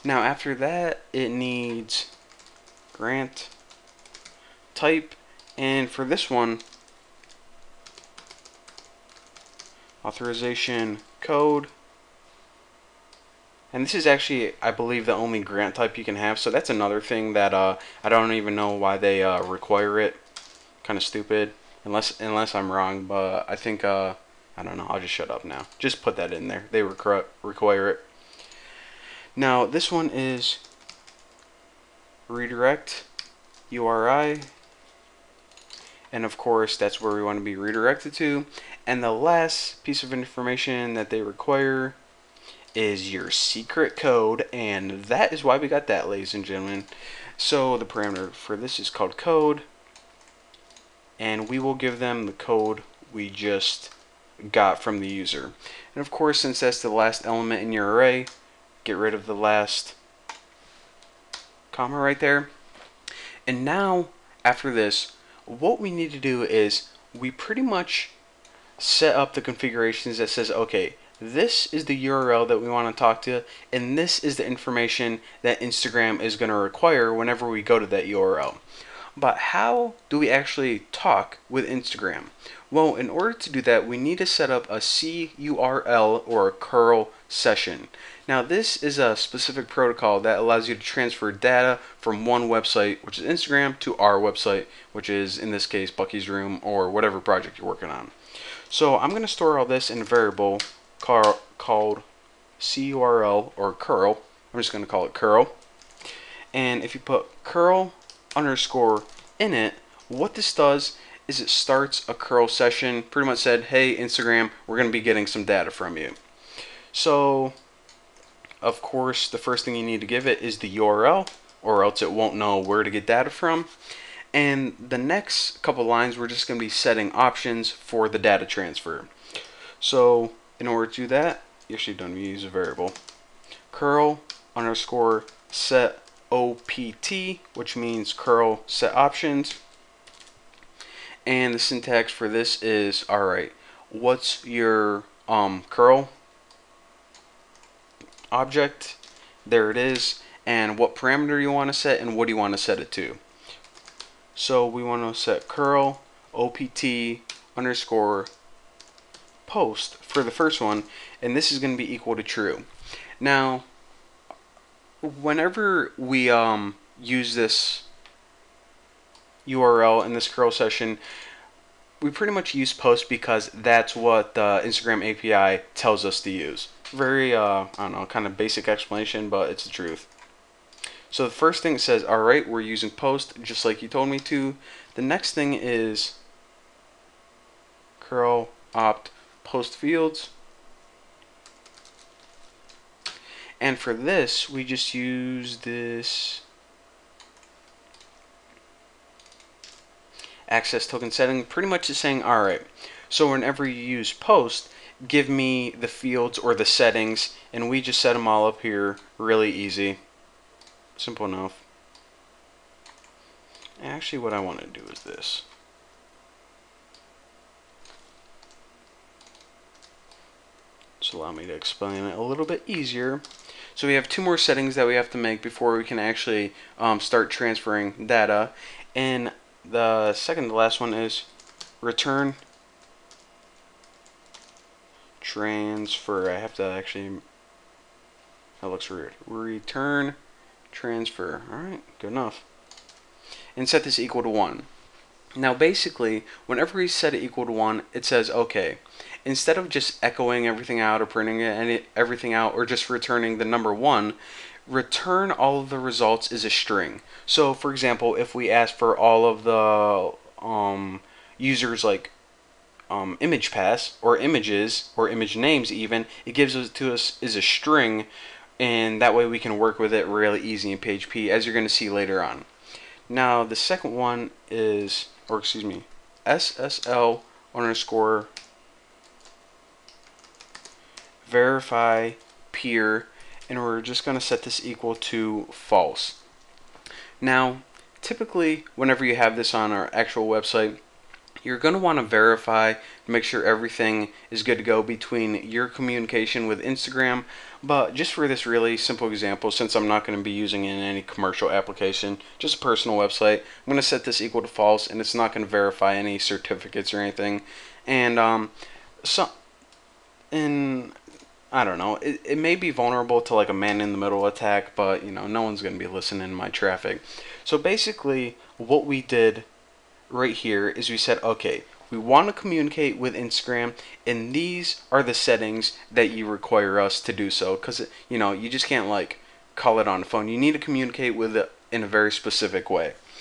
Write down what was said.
Now after that, it needs grant type, and for this one, authorization code. And this is actually, I believe, the only grant type you can have. So that's another thing that I don't even know why they require it. Kind of stupid, unless I'm wrong. But I think I don't know. I'll just shut up now. Just put that in there. They require it. Now this one is redirect URI, and of course that's where we want to be redirected to. And the last piece of information that they require is your secret code, and that is why we got that, ladies and gentlemen. So the parameter for this is called code, and we will give them the code we just got from the user. And of course, since that's the last element in your array, get rid of the last comma right there. And now after this, what we need to do is we pretty much set up the configurations that says, okay, this is the URL that we want to talk to, and this is the information that Instagram is going to require whenever we go to that URL. But how do we actually talk with Instagram? Well, in order to do that, we need to set up a CURL or a curl session. Now, this is a specific protocol that allows you to transfer data from one website, which is Instagram, to our website, which is, in this case, Bucky's Room or whatever project you're working on. So I'm going to store all this in a variable called curl or curl. I'm just going to call it curl. And if you put curl underscore in it, what this does is it starts a curl session. Pretty much said, hey Instagram, we're going to be getting some data from you. So of course the first thing you need to give it is the URL, or else it won't know where to get data from. And the next couple lines, we're just going to be setting options for the data transfer. So in order to do that, you actually don't use a variable. Curl underscore set OPT, which means curl set options. And the syntax for this is, alright, what's your curl object? There it is. And what parameter you want to set, and what do you want to set it to? So we want to set curl OPT underscore post for the first one, and this is going to be equal to true. Now, whenever we use this URL in this curl session, we pretty much use post because that's what the Instagram API tells us to use. Very, I don't know, kind of basic explanation, but it's the truth. So the first thing it says, alright, we're using post just like you told me to. The next thing is curl opt post fields. And for this, we just use this access token setting. Pretty much is saying, alright, so whenever you use post, give me the fields or the settings, and we just set them all up here really easy. Simple enough. Actually, what I want to do is this. Just allow me to explain it a little bit easier. So we have two more settings that we have to make before we can actually start transferring data. And the second to last one is return transfer. I have to actually, that looks weird. Return transfer. Alright, good enough. And set this equal to 1. Now basically, whenever we set it equal to 1, it says, okay, instead of just echoing everything out or printing everything out or just returning the number 1, return all of the results as a string. So for example, if we ask for all of the users like image paths or images or image names even, it gives it to us as a string, and that way we can work with it really easy in PHP, as you're going to see later on. Now the second one is, or excuse me, SSL underscore verify peer, and we're just going to set this equal to false. Now typically whenever you have this on our actual website, you're going to want to verify to make sure everything is good to go between your communication with Instagram. But just for this really simple example, since I'm not going to be using it in any commercial application, just a personal website, I'm going to set this equal to false, and it's not going to verify any certificates or anything. And so, and I don't know, it may be vulnerable to like a man-in-the-middle attack, but no one's going to be listening to my traffic. So basically, what we did right here is we said, okay, we want to communicate with Instagram, and these are the settings that you require us to do so. Because you just can't like call it on the phone. You need to communicate with it in a very specific way.